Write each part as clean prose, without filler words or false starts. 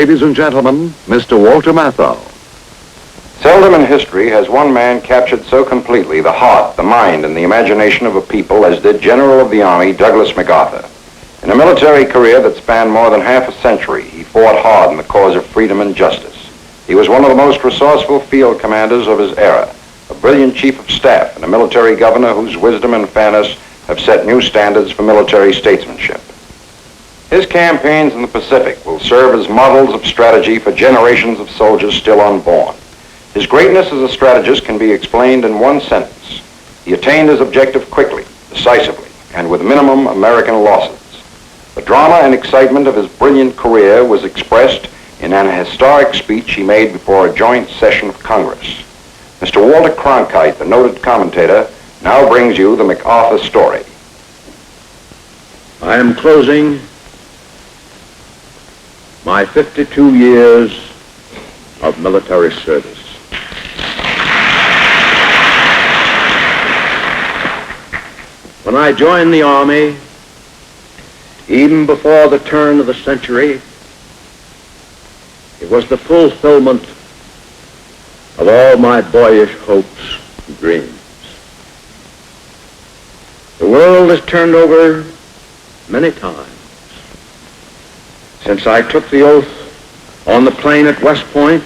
Ladies and gentlemen, Mr. Walter Matthau. Seldom in history has one man captured so completely the heart, the mind, and the imagination of a people as did General of the Army Douglas MacArthur. In a military career that spanned more than half a century, he fought hard in the cause of freedom and justice. He was one of the most resourceful field commanders of his era, a brilliant chief of staff, and a military governor whose wisdom and fairness have set new standards for military statesmanship. His campaigns in the Pacific will serve as models of strategy for generations of soldiers still unborn. His greatness as a strategist can be explained in one sentence. He attained his objective quickly, decisively, and with minimum American losses. The drama and excitement of his brilliant career was expressed in an historic speech he made before a joint session of Congress. Mr. Walter Cronkite, the noted commentator, now brings you the MacArthur story. I am closing my 52 years of military service. When I joined the Army, even before the turn of the century, it was the fulfillment of all my boyish hopes and dreams. The world has turned over many times since I took the oath on the plain at West Point.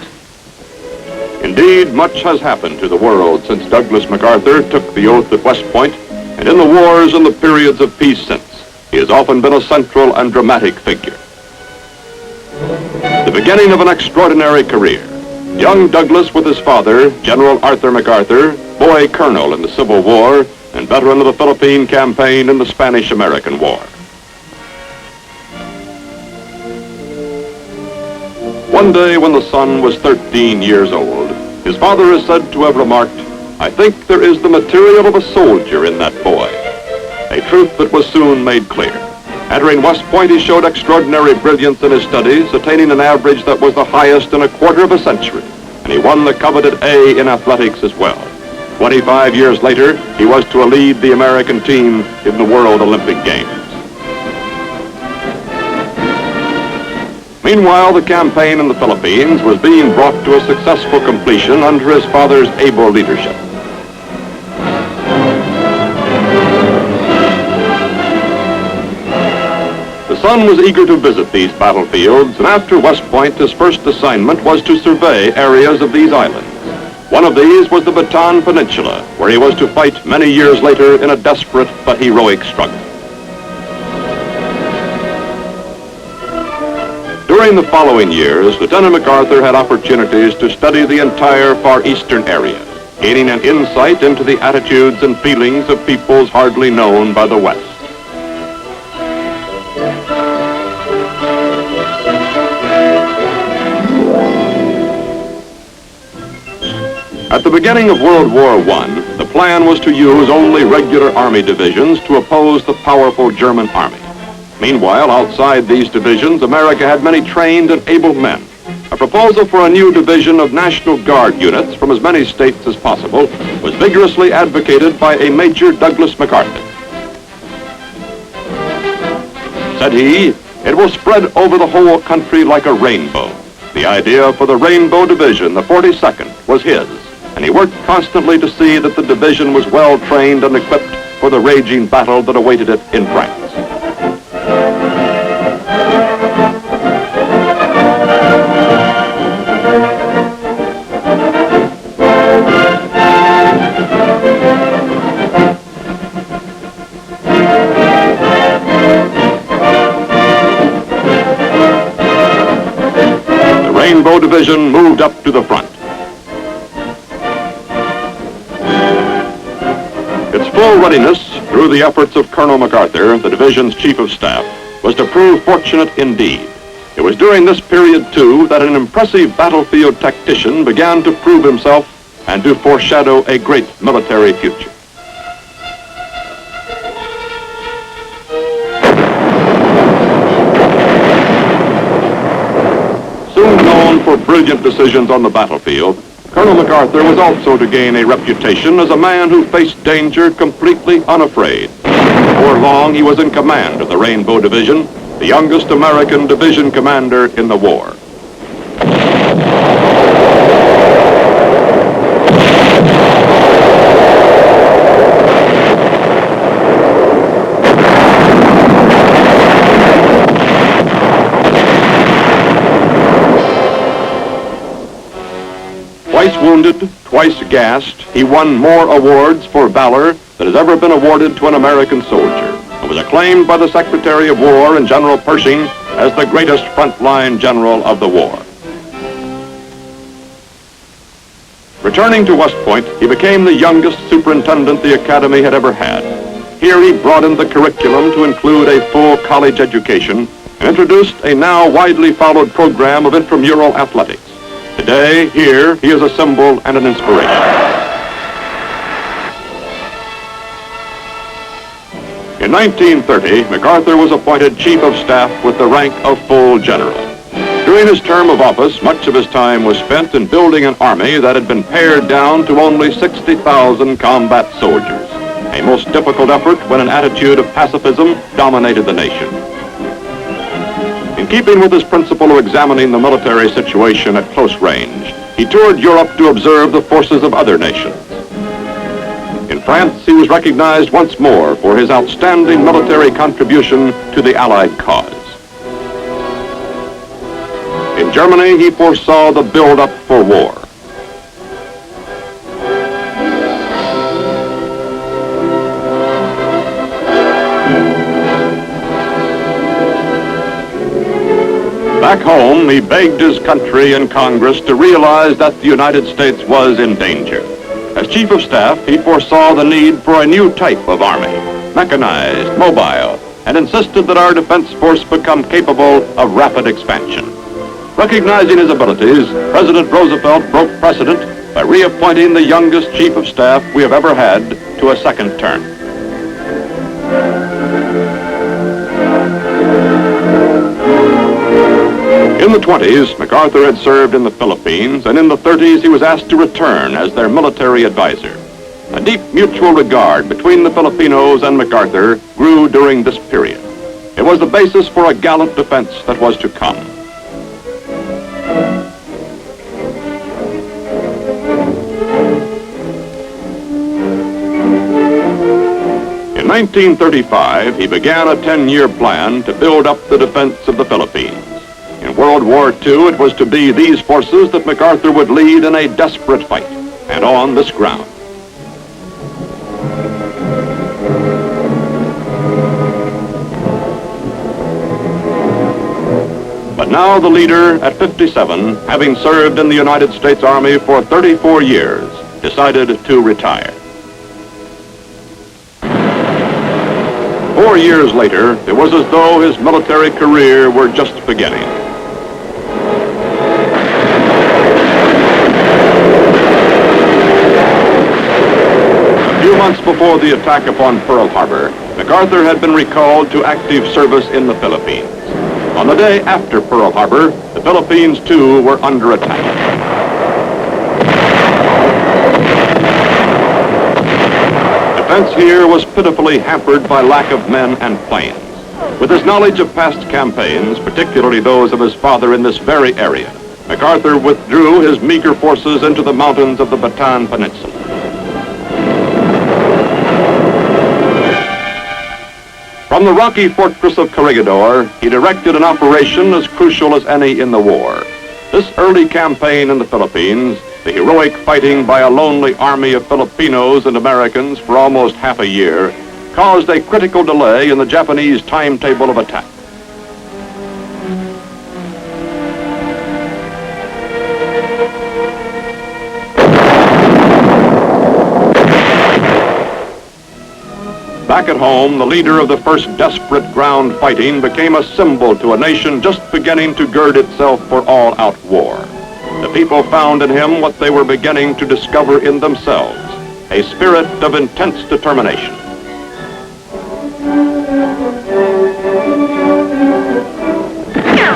Indeed, much has happened to the world since Douglas MacArthur took the oath at West Point, and in the wars and the periods of peace since, he has often been a central and dramatic figure. The beginning of an extraordinary career. Young Douglas with his father, General Arthur MacArthur, boy colonel in the Civil War, and veteran of the Philippine campaign in the Spanish-American War. One day when the son was 13 years old, his father is said to have remarked, "I think there is the material of a soldier in that boy," a truth that was soon made clear. Entering West Point, he showed extraordinary brilliance in his studies, attaining an average that was the highest in a quarter of a century, and he won the coveted A in athletics as well. 25 years later, he was to lead the American team in the World Olympic Games. Meanwhile, the campaign in the Philippines was being brought to a successful completion under his father's able leadership. The son was eager to visit these battlefields, and after West Point, his first assignment was to survey areas of these islands. One of these was the Bataan Peninsula, where he was to fight many years later in a desperate but heroic struggle. During the following years, Lieutenant MacArthur had opportunities to study the entire Far Eastern area, gaining an insight into the attitudes and feelings of peoples hardly known by the West. At the beginning of World War I, the plan was to use only regular Army divisions to oppose the powerful German Army. Meanwhile, outside these divisions, America had many trained and able men. A proposal for a new division of National Guard units from as many states as possible was vigorously advocated by a Major Douglas MacArthur. Said he, "It will spread over the whole country like a rainbow." The idea for the Rainbow Division, the 42nd, was his, and he worked constantly to see that the division was well trained and equipped for the raging battle that awaited it in France. The Rainbow Division moved up to the front. Its full readiness, through the efforts of Colonel MacArthur, the division's chief of staff, was to prove fortunate indeed. It was during this period, too, that an impressive battlefield tactician began to prove himself and to foreshadow a great military future. Soon known for brilliant decisions on the battlefield, Colonel MacArthur was also to gain a reputation as a man who faced danger completely unafraid. Before long, he was in command of the Rainbow Division, the youngest American division commander in the war. Twice wounded, twice gassed, he won more awards for valor than has ever been awarded to an American soldier, and was acclaimed by the Secretary of War and General Pershing as the greatest frontline general of the war. Returning to West Point, he became the youngest superintendent the Academy had ever had. Here he broadened the curriculum to include a full college education and introduced a now widely followed program of intramural athletics. Today, here, he is a symbol and an inspiration. In 1930, MacArthur was appointed Chief of Staff with the rank of full general. During his term of office, much of his time was spent in building an army that had been pared down to only 60,000 combat soldiers, a most difficult effort when an attitude of pacifism dominated the nation. In keeping with his principle of examining the military situation at close range, he toured Europe to observe the forces of other nations. In France, he was recognized once more for his outstanding military contribution to the Allied cause. In Germany, he foresaw the build-up for war. Back home, he begged his country and Congress to realize that the United States was in danger. As Chief of Staff, he foresaw the need for a new type of army, mechanized, mobile, and insisted that our defense force become capable of rapid expansion. Recognizing his abilities, President Roosevelt broke precedent by reappointing the youngest Chief of Staff we have ever had to a second term. In the 20s, MacArthur had served in the Philippines, and in the 30s he was asked to return as their military advisor. A deep mutual regard between the Filipinos and MacArthur grew during this period. It was the basis for a gallant defense that was to come. In 1935, he began a 10-year plan to build up the defense of the Philippines. In World War II, it was to be these forces that MacArthur would lead in a desperate fight, and on this ground. But now the leader, at 57, having served in the United States Army for 34 years, decided to retire. 4 years later, it was as though his military career were just beginning. A few months before the attack upon Pearl Harbor, MacArthur had been recalled to active service in the Philippines. On the day after Pearl Harbor, the Philippines, too, were under attack. Defense here was pitifully hampered by lack of men and planes. With his knowledge of past campaigns, particularly those of his father in this very area, MacArthur withdrew his meager forces into the mountains of the Bataan Peninsula. From the rocky fortress of Corregidor, he directed an operation as crucial as any in the war. This early campaign in the Philippines, the heroic fighting by a lonely army of Filipinos and Americans for almost half a year, caused a critical delay in the Japanese timetable of attack. Back at home, the leader of the first desperate ground fighting became a symbol to a nation just beginning to gird itself for all-out war. The people found in him what they were beginning to discover in themselves, a spirit of intense determination.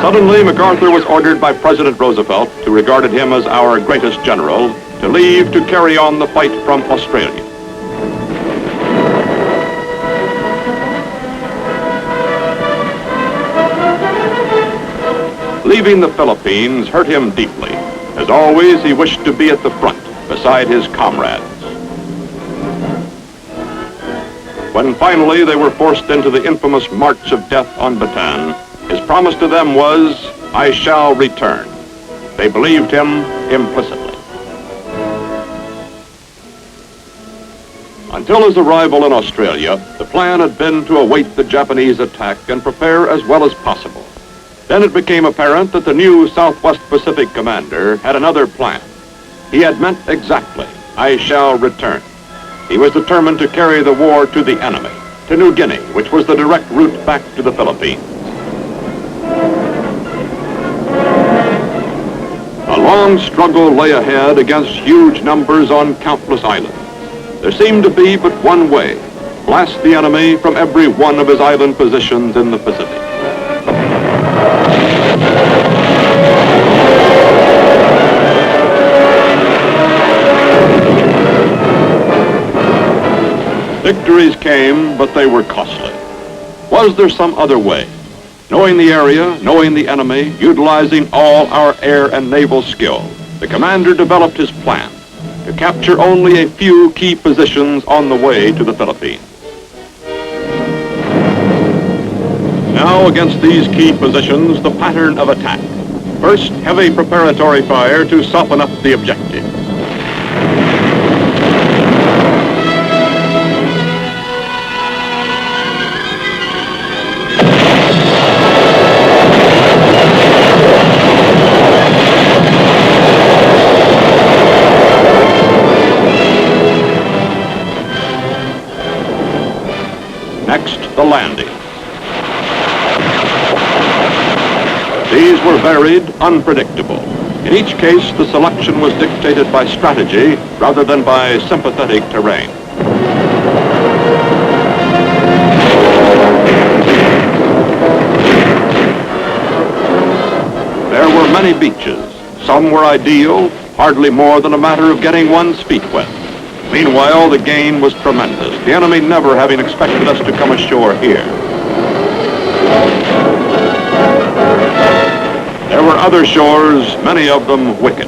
Suddenly, MacArthur was ordered by President Roosevelt, who regarded him as our greatest general, to leave to carry on the fight from Australia. Leaving the Philippines hurt him deeply. As always, he wished to be at the front, beside his comrades. When finally they were forced into the infamous March of Death on Bataan, his promise to them was, "I shall return." They believed him implicitly. Until his arrival in Australia, the plan had been to await the Japanese attack and prepare as well as possible. Then it became apparent that the new Southwest Pacific commander had another plan. He had meant exactly, "I shall return." He was determined to carry the war to the enemy, to New Guinea, which was the direct route back to the Philippines. A long struggle lay ahead against huge numbers on countless islands. There seemed to be but one way: blast the enemy from every one of his island positions in the Pacific. Victories came, but they were costly. Was there some other way? Knowing the area, knowing the enemy, utilizing all our air and naval skill, the commander developed his plan to capture only a few key positions on the way to the Philippines. Now, against these key positions, the pattern of attack. First, heavy preparatory fire to soften up the objective. Next, the landing. These were varied, unpredictable. In each case, the selection was dictated by strategy rather than by sympathetic terrain. There were many beaches. Some were ideal, hardly more than a matter of getting one's feet wet. Meanwhile, the gain was tremendous, the enemy never having expected us to come ashore here. There were other shores, many of them wicked.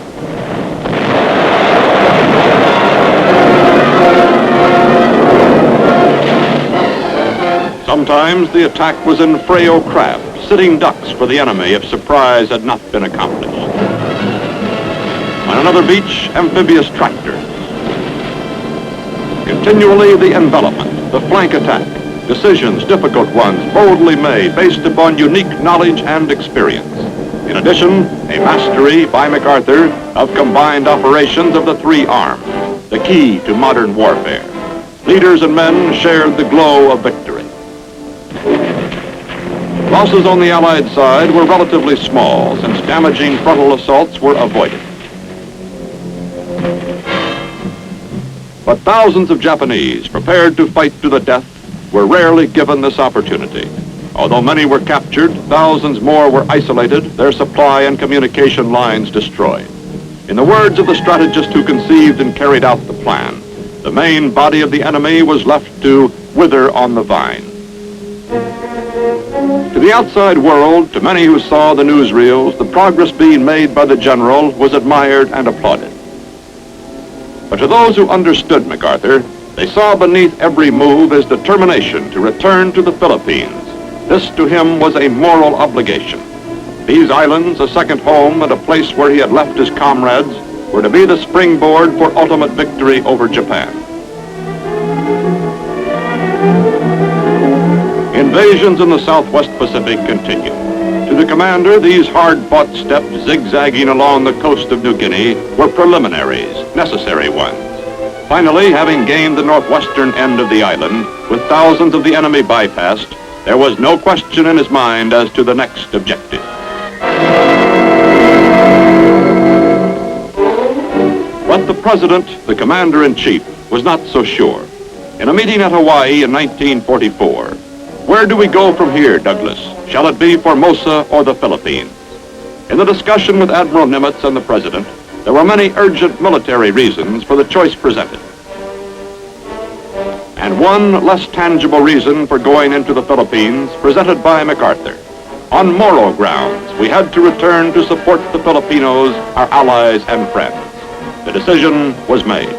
Sometimes the attack was in frail craft, sitting ducks for the enemy if surprise had not been accomplished. On another beach, amphibious tractors. Continually the envelopment, the flank attack, decisions, difficult ones, boldly made, based upon unique knowledge and experience. In addition, a mastery by Macarthur of combined operations of the three arms, the key to modern warfare. Leaders and men shared the glow of victory. Losses on the Allied side were relatively small, since damaging frontal assaults were avoided. But thousands of Japanese, prepared to fight to the death, were rarely given this opportunity. Although many were captured, thousands more were isolated, their supply and communication lines destroyed. In the words of the strategist who conceived and carried out the plan, the main body of the enemy was left to wither on the vine. To the outside world, to many who saw the newsreels, the progress being made by the general was admired and applauded. But to those who understood Macarthur, they saw beneath every move his determination to return to the Philippines. This to him was a moral obligation. These islands, a second home and a place where he had left his comrades, were to be the springboard for ultimate victory over Japan. Invasions in the Southwest Pacific continued. To the commander, these hard-fought steps zigzagging along the coast of New Guinea were preliminaries, necessary ones. Finally, having gained the northwestern end of the island, with thousands of the enemy bypassed, there was no question in his mind as to the next objective. But the president, the commander-in-chief, was not so sure. In a meeting at Hawaii in 1944, "Where do we go from here, Douglas? Shall it be Formosa or the Philippines?" In the discussion with Admiral Nimitz and the president, there were many urgent military reasons for the choice presented. And one less tangible reason for going into the Philippines presented by Macarthur. On moral grounds, we had to return to support the Filipinos, our allies and friends. The decision was made.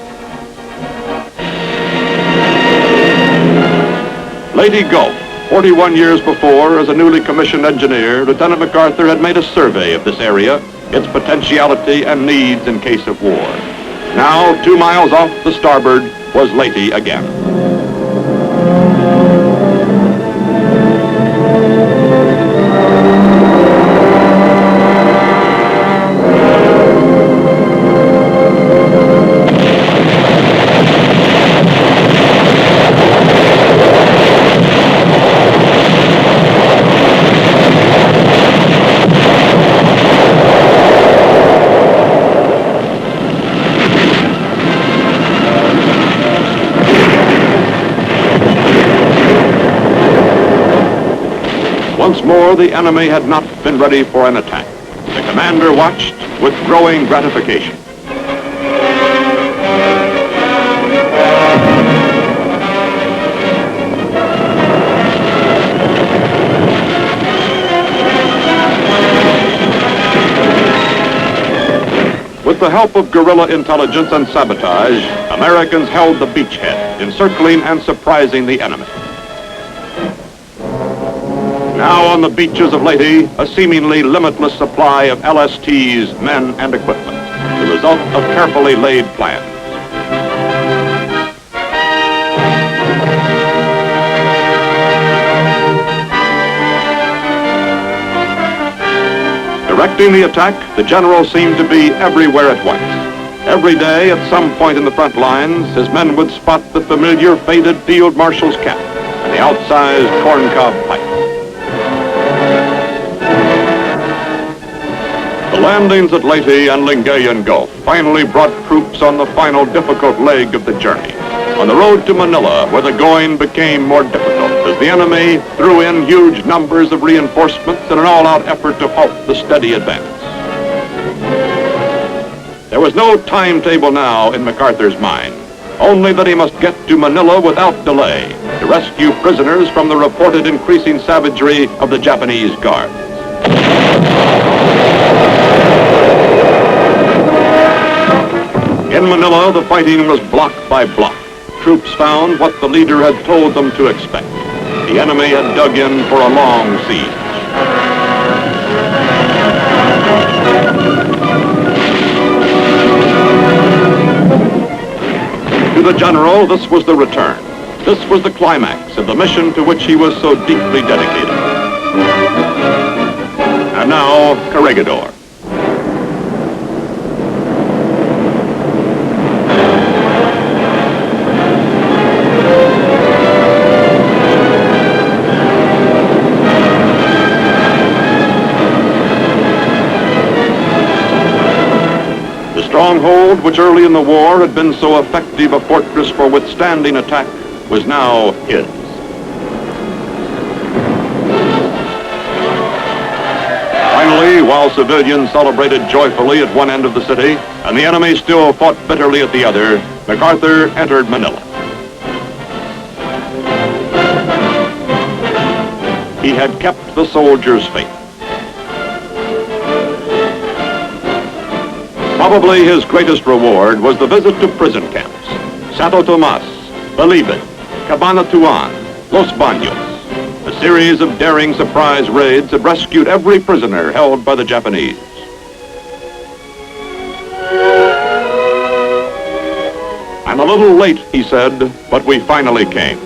Lady Gulf, 41 years before, as a newly commissioned engineer, Lieutenant Macarthur had made a survey of this area, its potentiality and needs in case of war. Now, 2 miles off the starboard, was Leyte again. Once more, the enemy had not been ready for an attack. The commander watched with growing gratification. With the help of guerrilla intelligence and sabotage, Americans held the beachhead, encircling and surprising the enemy. Now on the beaches of Leyte, a seemingly limitless supply of LSTs, men, and equipment, the result of carefully laid plans. Directing the attack, the general seemed to be everywhere at once. Every day, at some point in the front lines, his men would spot the familiar faded field marshal's cap and the outsized corncob pipe. The landings at Leyte and Lingayen Gulf finally brought troops on the final difficult leg of the journey, on the road to Manila, where the going became more difficult as the enemy threw in huge numbers of reinforcements in an all-out effort to halt the steady advance. There was no timetable now in Macarthur's mind, only that he must get to Manila without delay to rescue prisoners from the reported increasing savagery of the Japanese guards. In Manila, the fighting was block by block. Troops found what the leader had told them to expect. The enemy had dug in for a long siege. To the general, this was the return. This was the climax of the mission to which he was so deeply dedicated. And now, Corregidor. Stronghold, which early in the war had been so effective a fortress for withstanding attack, was now his. Finally, while civilians celebrated joyfully at one end of the city, and the enemy still fought bitterly at the other, Macarthur entered Manila. He had kept the soldiers' faith. Probably his greatest reward was the visit to prison camps. Santo Tomas, Bilibid, Cabanatuan, Los Baños. A series of daring surprise raids had rescued every prisoner held by the Japanese. I'm a little late, he said, but we finally came.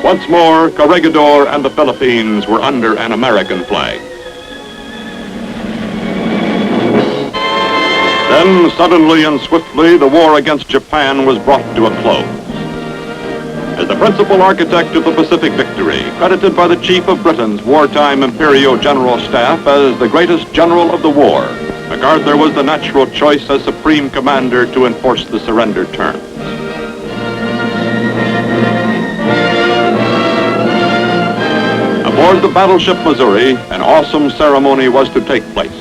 Once more, Corregidor and the Philippines were under an American flag. Then, suddenly and swiftly, the war against Japan was brought to a close. As the principal architect of the Pacific victory, credited by the Chief of Britain's wartime Imperial General Staff as the greatest general of the war, Macarthur was the natural choice as Supreme Commander to enforce the surrender terms. Aboard the battleship Missouri, an awesome ceremony was to take place,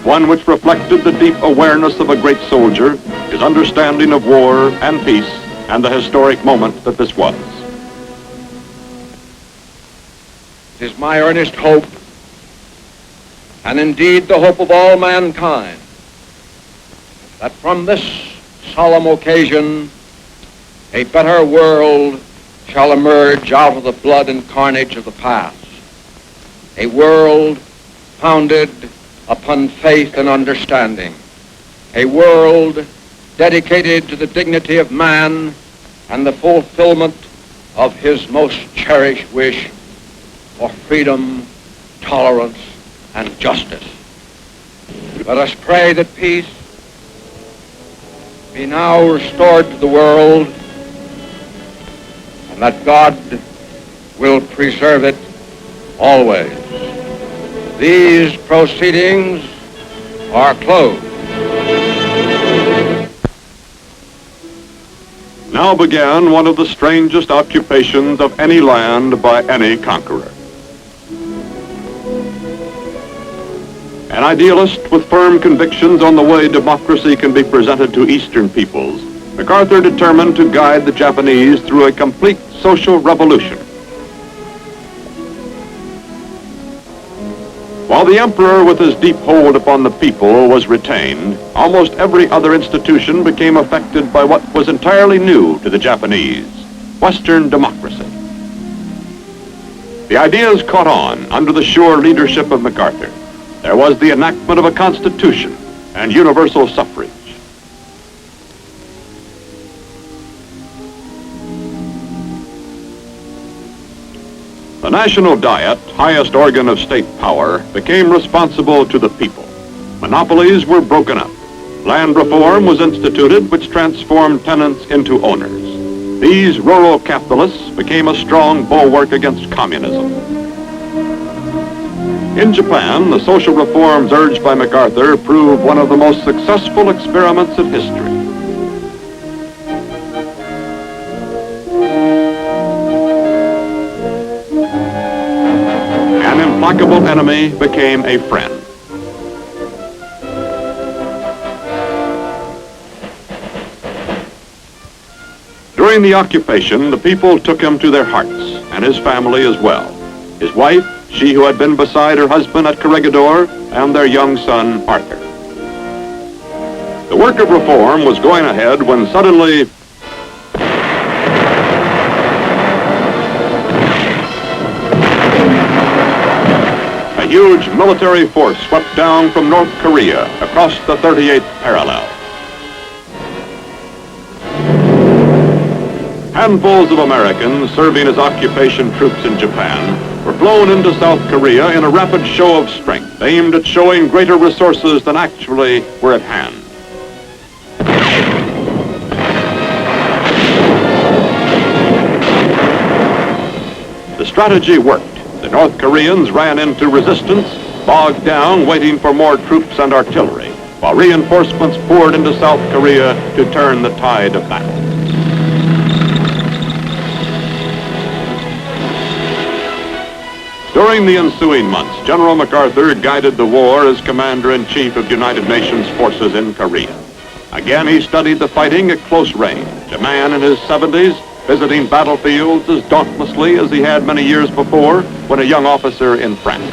one which reflected the deep awareness of a great soldier, his understanding of war and peace, and the historic moment that this was. It is my earnest hope, and indeed the hope of all mankind, that from this solemn occasion, a better world shall emerge out of the blood and carnage of the past. A world founded upon faith and understanding, a world dedicated to the dignity of man and the fulfillment of his most cherished wish for freedom, tolerance, and justice. Let us pray that peace be now restored to the world and that God will preserve it always. These proceedings are closed. Now began one of the strangest occupations of any land by any conqueror. An idealist with firm convictions on the way democracy can be presented to Eastern peoples, MacArthur determined to guide the Japanese through a complete social revolution. While the emperor with his deep hold upon the people was retained, almost every other institution became affected by what was entirely new to the Japanese, Western democracy. The ideas caught on under the sure leadership of MacArthur. There was the enactment of a constitution and universal suffrage. The National Diet, highest organ of state power, became responsible to the people. Monopolies were broken up. Land reform was instituted, which transformed tenants into owners. These rural capitalists became a strong bulwark against communism. In Japan, the social reforms urged by MacArthur proved one of the most successful experiments in history. An implacable enemy became a friend. During the occupation, the people took him to their hearts, and his family as well. His wife, she who had been beside her husband at Corregidor, and their young son, Arthur. The work of reform was going ahead when suddenly a huge military force swept down from North Korea across the 38th parallel. Handfuls of Americans serving as occupation troops in Japan were flown into South Korea in a rapid show of strength aimed at showing greater resources than actually were at hand. The strategy worked. The North Koreans ran into resistance, bogged down, waiting for more troops and artillery, while reinforcements poured into South Korea to turn the tide of battle. During the ensuing months, General MacArthur guided the war as Commander-in-Chief of United Nations forces in Korea. Again, he studied the fighting at close range, a man in his 70s, visiting battlefields as dauntlessly as he had many years before when a young officer in France.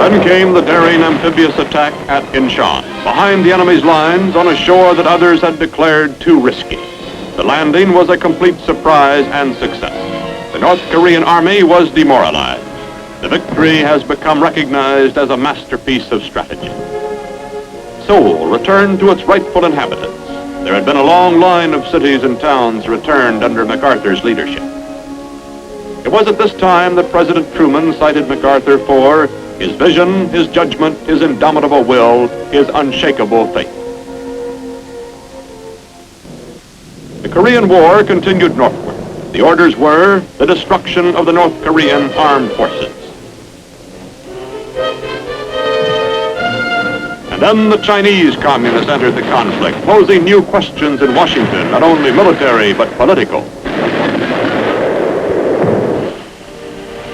Then came the daring amphibious attack at Incheon, behind the enemy's lines on a shore that others had declared too risky. The landing was a complete surprise and success. The North Korean army was demoralized. The victory has become recognized as a masterpiece of strategy. Seoul returned to its rightful inhabitants. There had been a long line of cities and towns returned under MacArthur's leadership. It was at this time that President Truman cited MacArthur for his vision, his judgment, his indomitable will, his unshakable faith. The Korean War continued northward. The orders were the destruction of the North Korean armed forces. And then the Chinese communists entered the conflict, posing new questions in Washington, not only military but political.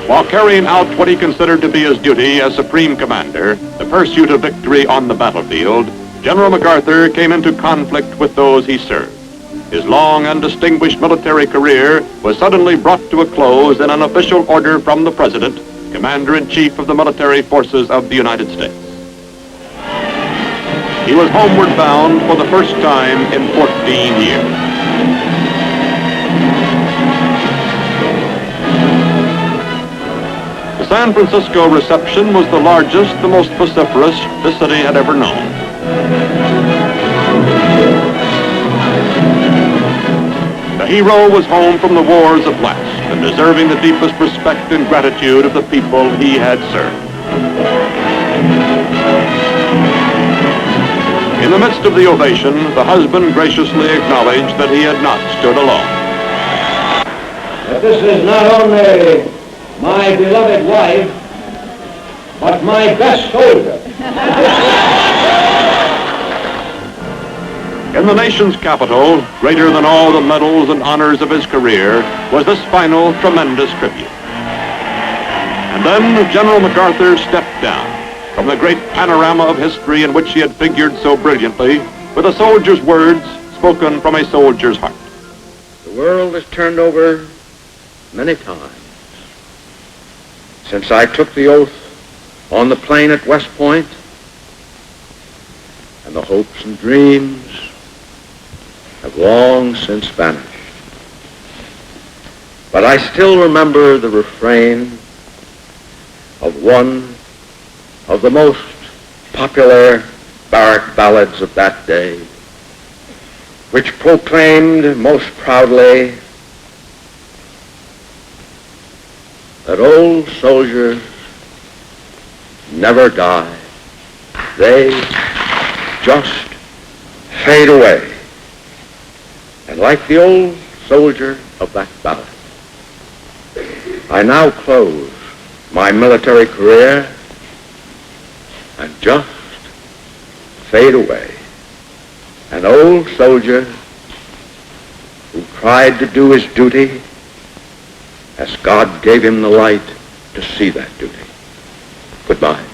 While carrying out what he considered to be his duty as Supreme Commander, the pursuit of victory on the battlefield, General MacArthur came into conflict with those he served. His long and distinguished military career was suddenly brought to a close in an official order from the President, Commander-in-Chief of the Military Forces of the United States. He was homeward bound for the first time in 14 years. San Francisco reception was the largest, the most vociferous the city had ever known. The hero was home from the wars at last and deserving the deepest respect and gratitude of the people he had served. In the midst of the ovation, the husband graciously acknowledged that he had not stood alone. That this is not only my beloved wife, but my best soldier. In the nation's capital, greater than all the medals and honors of his career, was this final tremendous tribute. And then General Macarthur stepped down from the great panorama of history in which he had figured so brilliantly, with a soldier's words spoken from a soldier's heart. The world has turned over many times since I took the oath on the plain at West Point, and the hopes and dreams have long since vanished. But I still remember the refrain of one of the most popular barrack ballads of that day, which proclaimed most proudly that old soldiers never die. They just fade away. And like the old soldier of that ballad, I now close my military career and just fade away. An old soldier who tried to do his duty as God gave him the light to see that duty. Goodbye.